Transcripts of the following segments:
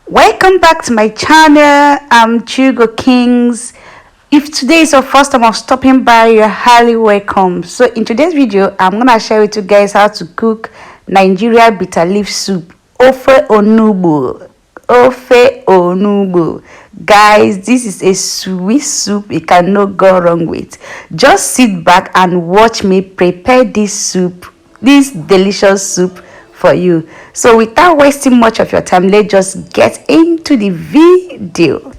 Welcome back to my channel. I'm Chigirl Kings. If today is your first time of stopping by, you're highly welcome. So in today's video, I'm gonna share with you guys how to cook Nigerian bitter leaf soup, Ofe Onugbu. Ofe Onugbu. Guys, this is a sweet soup you cannot go wrong with. Just sit back and watch me prepare this soup, this delicious soup for you. So without wasting much of your time, let's just get into the video.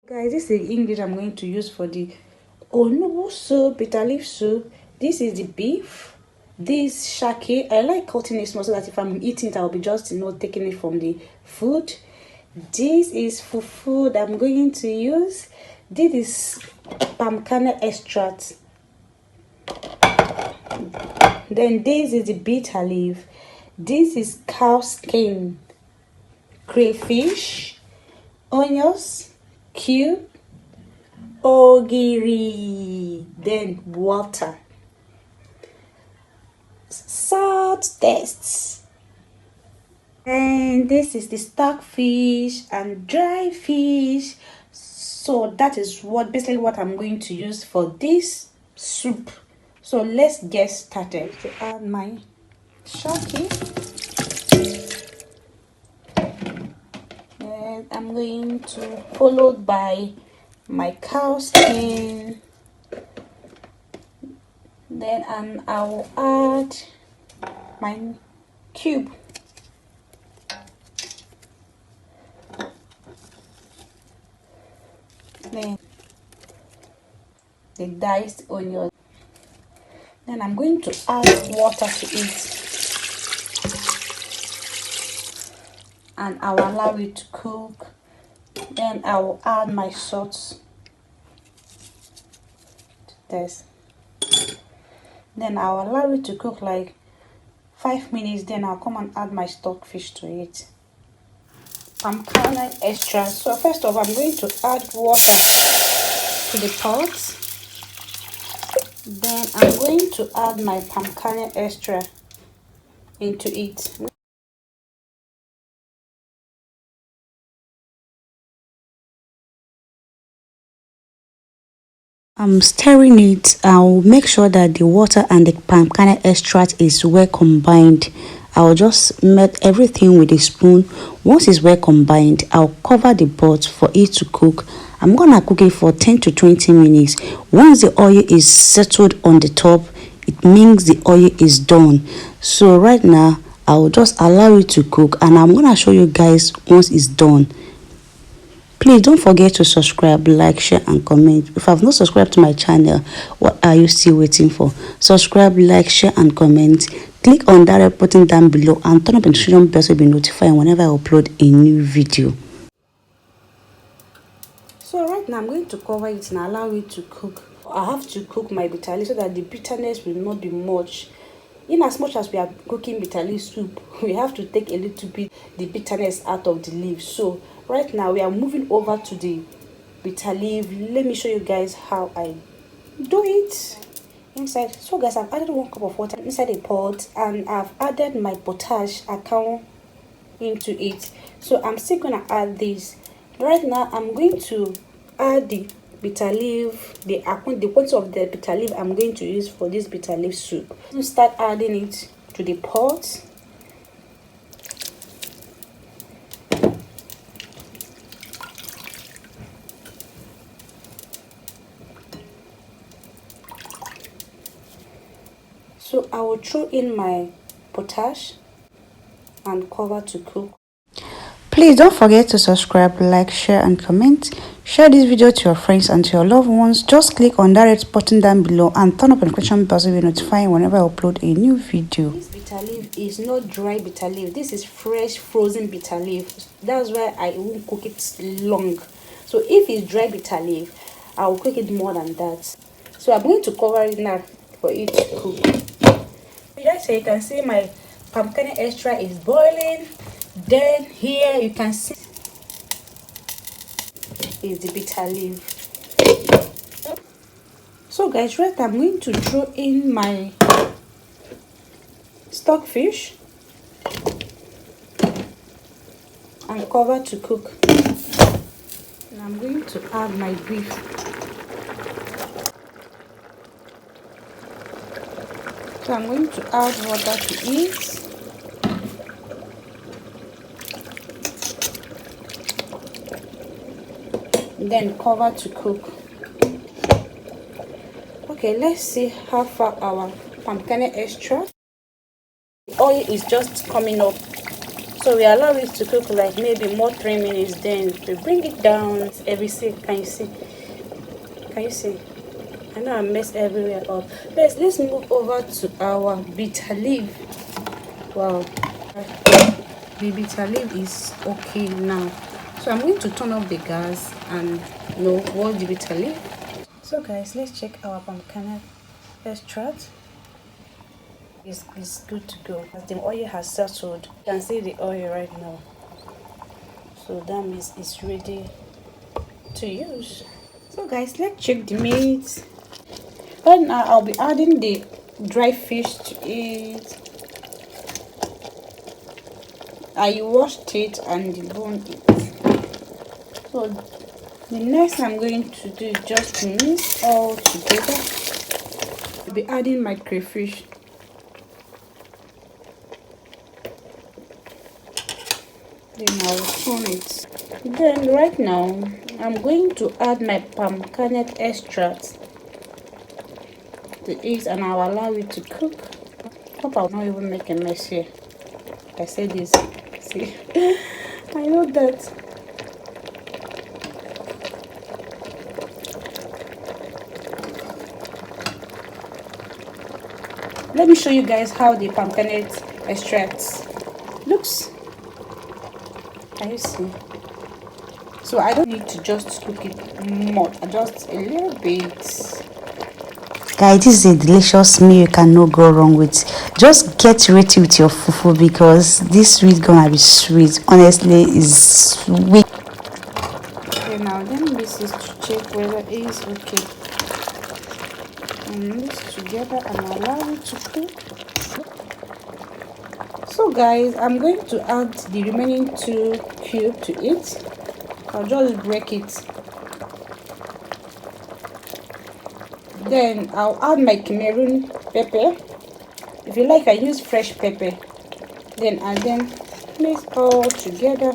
Guys, this is the ingredient I'm going to use for the Onugbu soup, bitter leaf soup. This is the beef. This shake, I like cutting it small so that if I'm eating it, I'll be just taking it from the food. This is fufu that I'm going to use. This is palm kernel extract. Then this is the bitter leaf. This is cow skin, crayfish, onions, cube, ogiri, then water, salt taste. And this is the stockfish and dry fish. So that is basically what I'm going to use for this soup. So let's get started. To add my shaki, and I'm going to followed by my cow skin. Then I will add my cube. Then the diced onion. Then I'm going to add water to it, and I will allow it to cook. Then I will add my salt to this. Then I will allow it to cook like 5 minutes. Then I'll come and add my stockfish to it. I'm kernel extra. So first of all, I'm going to add water to the pot. Then I'm going to add my palm kernel extra into it. I'm stirring it. I'll make sure that the water and the palm kernel extract is well combined. I'll just melt everything with a spoon. Once it's well combined, I'll cover the pot for it to cook. I'm gonna cook it for 10 to 20 minutes. Once the oil is settled on the top, it means the oil is done. So right now, I'll just allow it to cook, and I'm gonna show you guys once it's done. Please don't forget to subscribe, like, share and comment. If I've not subscribed to my channel, what are you still waiting for? Subscribe, like, share and comment. Click on that red button down below and turn on the notification bell to be notified whenever I upload a new video. So right now I'm going to cover it and allow it to cook. I have to cook my bitter leaf so that the bitterness will not be much. In as much as we are cooking bitter leaf soup, we have to take a little bit the bitterness out of the leaf. So right now we are moving over to the bitter leaf. Let me show you guys how I do it inside. So guys, I've added 1 cup of water inside a pot, and I've added my potash account into it. So I'm still gonna add this. Right now I'm going to add the bitter leaf, the quantity of the bitter leaf I'm going to use for this bitter leaf soup. So start adding it to the pot. So I will throw in my potash and cover to cook. Please don't forget to subscribe, like, share and comment. Share this video to your friends and to your loved ones. Just click on that red button down below and turn up the notification bell to be notified whenever I upload a new video. This bitter leaf is not dry bitter leaf. This is fresh frozen bitter leaf. That's why I won't cook it long. So if it's dry bitter leaf, I will cook it more than that. So I'm going to cover it now for it to cook. So you can see my pumpkin extra is boiling. Then here you can see is the bitter leaf. So guys, right, I'm going to throw in my stockfish and cover to cook. And I'm going to add my beef. So I'm going to add water to it. Then cover to cook. Okay, let's see how far our pumpkin extract. The oil is just coming up, so we allow it to cook like maybe more 3 minutes. Then we bring it down. Every see, can you see? Can you see? I know I messed everywhere up. Let's move over to our bitter leaf. Wow, the bitter leaf is okay now. So I'm going to turn off the gas and wash the bitter leaf. So guys, let's check our pumpkin extract. It's good to go. As the oil has settled, you can see the oil right now. So that means it's ready to use. So guys, let's check the meat. Right now I'll be adding the dry fish to it. I washed it and deboned it. So the next I'm going to do is just mix all together. I'll be adding my crayfish. Then I'll turn it. Then right now I'm going to add my pumpkin extract to it and I'll allow it to cook. Hope I'll not even make a mess here. I said this. See, I know that. Let me show you guys how the pumpkin extracts looks. Can you see? So I don't need to just cook it much, just a little bit. Guys, this is a delicious meal you cannot go wrong with. Just get ready with your fufu because this sweet gonna be sweet. Honestly, it's sweet. Okay, now then this is to check whether it is okay. And mix together and allow it to cook. So guys, I'm going to add the remaining 2 cubes to it. I'll just break it. Then I'll add my Cameroon pepper. If you like, I use fresh pepper. Then mix all together.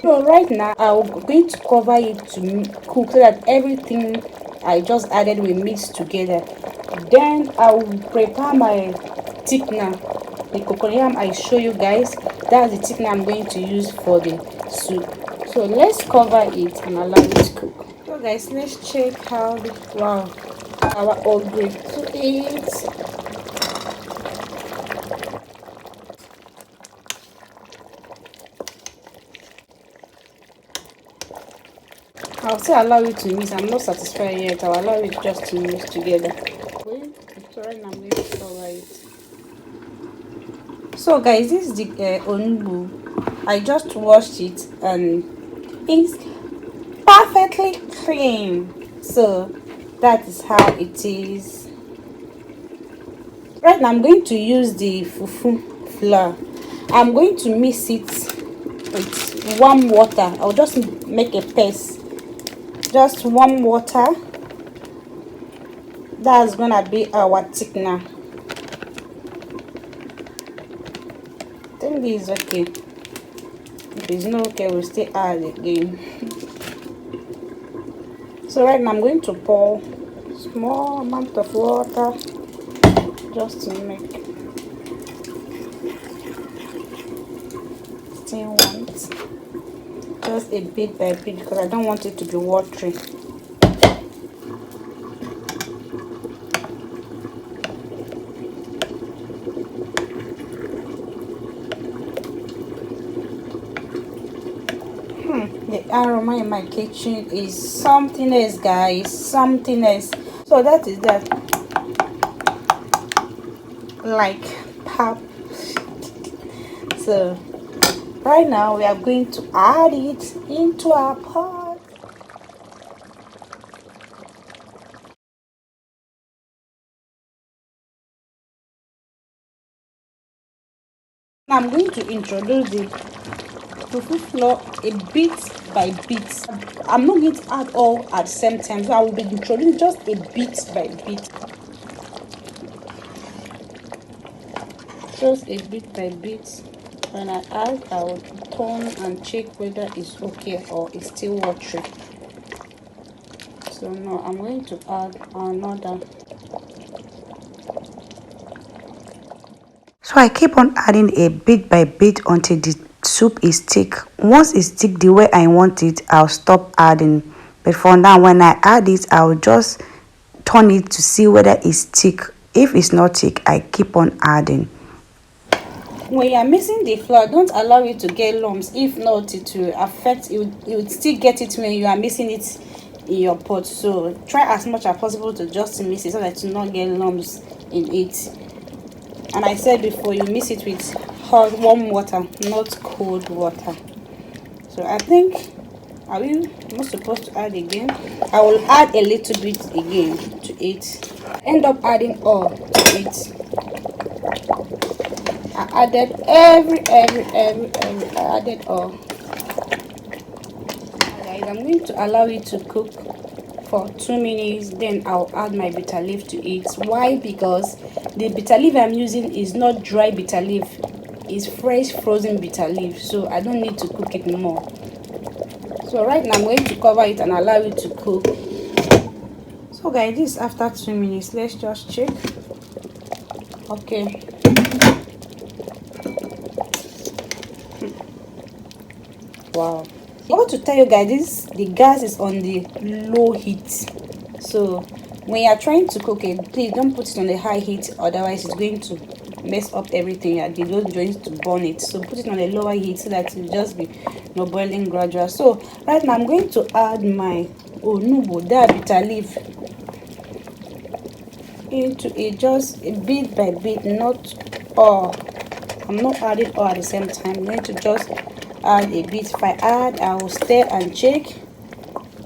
So right now I'm going to cover it to cook so that everything I just added will mix together. Then I will prepare my thickener, the coconut I show you guys. That's the thickener I'm going to use for the soup. So let's cover it and allow it to cook. So guys, let's check how our ogre to eat. I'll still allow it to mix. I'm not satisfied yet. I'll allow it just to mix together. So right now I'm going to cover it. So guys, this is the onugbu. I just washed it and it's perfectly clean. So that is how it is. Right now I'm going to use the fufu flour. I'm going to mix it with warm water. I'll just make a paste. Just warm water. That's gonna be our thickener. I think this is okay. If it's not okay, we'll still add again. So right now I'm going to pour small amount of water just to make still want just a bit by bit because I don't want it to be watery. The aroma in my kitchen is something else, guys, something else. So that is that, like pop. So right now we are going to add it into our pot. I'm going to introduce the tofu flour a bit by bit. I'm not going to add all at the same time, so I will be introducing just a bit by bit. Just a bit by bit. When I add, I will turn and check whether it's okay or it's still watery. So now I'm going to add another. So I keep on adding a bit by bit until the soup is thick. Once it's thick the way I want it, I'll stop adding. But for now, when I add it, I'll just turn it to see whether it's thick. If it's not thick, I keep on adding. When you are mixing the flour, don't allow it to get lumps. If not, it will affect you. You will still get it when you are mixing it in your pot. So try as much as possible to just mix it so that you not get lumps in it. And I said before, you mix it with hot warm water, not cold water. So I think I will not supposed to add again. I will add a little bit again to it. End up adding all to it. I added every I added all. Guys, I'm going to allow it to cook for 2 minutes, then I'll add my bitter leaf to it. Why? Because the bitter leaf I'm using is not dry bitter leaf, it's fresh frozen bitter leaf, so I don't need to cook it more. So right now I'm going to cover it and allow it to cook. So guys, this is after 2 minutes. Let's just check. Okay. Wow. I want to tell you guys, the gas is on the low heat. So when you are trying to cook it, please don't put it on the high heat, otherwise it's going to mess up everything. You don't going to burn it. So put it on a lower heat so that it will just be boiling gradual. So right now I'm going to add my onugbu, that bitter leaf, into it, just a bit by bit, not all. I'm not adding all at the same time. I'm going to just add a bit. If I add, I will stir and check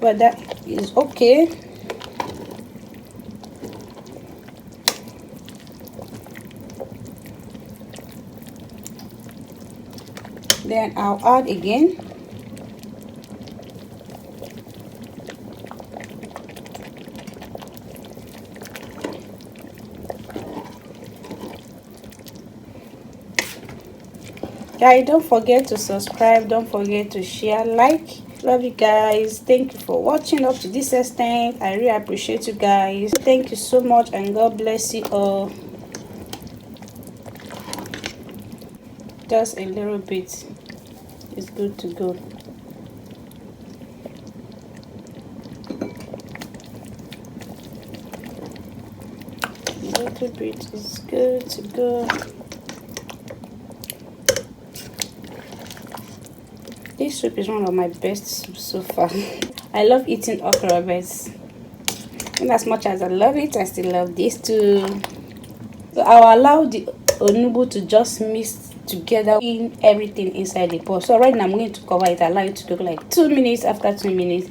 whether it's okay. Then I'll add again. Guys, don't forget to subscribe, don't forget to share, like. Love you guys. Thank you for watching up to this extent. I really appreciate you guys. Thank you so much, and God bless you all. Just a little bit is good to go. A little bit is good to go. This soup is one of my best soups so far. I love eating okra, but in as much as I love it, I still love this too. So I'll allow the onugbu to just mix together in everything inside the pot. So right now I'm going to cover it, allow it to cook like 2 minutes. After 2 minutes,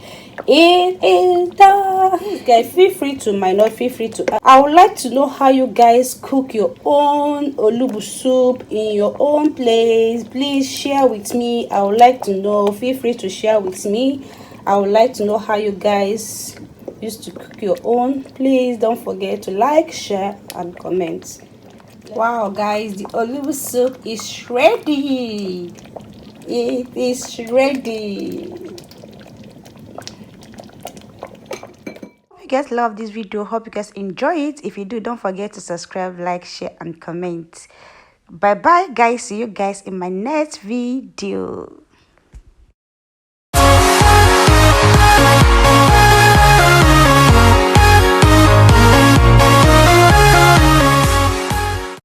it is done. Guys, feel free to not feel free to. I would like to know how you guys cook your own onugbu soup in your own place. Please share with me. I would like to know. Feel free to share with me. I would like to know how you guys used to cook your own. Please don't forget to like, share, and comment. Wow guys, the onugbu soup is ready. It is ready. Hope you guys love this video. Hope you guys enjoy it. If you do, don't forget to subscribe, like, share, and comment. Bye bye guys. See you guys in my next video.